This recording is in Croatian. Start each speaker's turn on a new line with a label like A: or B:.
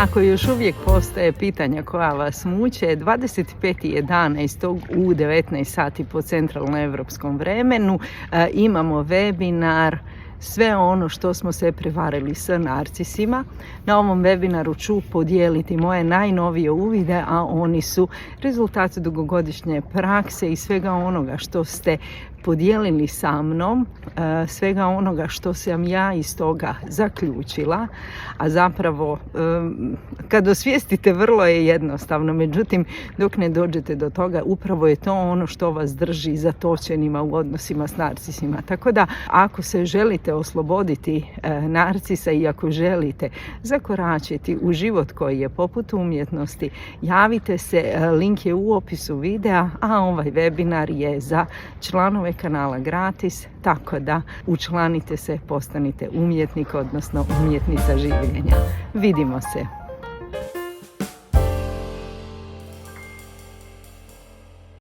A: Ako još uvijek postoje pitanja koja vas muče, 25.11. u 19 sati po centralnoevropskom vremenu imamo webinar Sve ono što smo se prevarili s narcisima. Na ovom webinaru ću podijeliti moje najnovije uvide, a oni su rezultati dugogodišnje prakse i svega onoga što ste podijelili sa mnom, svega onoga što sam ja iz toga zaključila, a zapravo kad osvijestite vrlo je jednostavno, međutim dok ne dođete do toga upravo je to ono što vas drži zatočenima u odnosima s narcisima. Tako da ako se želite osloboditi narcisa i ako želite zakoračiti u život koji je poput umjetnosti, javite se, link je u opisu videa, a ovaj webinar je za članove kanala gratis, tako da učlanite se, postanite umjetnik, odnosno umjetnica življenja. Vidimo se!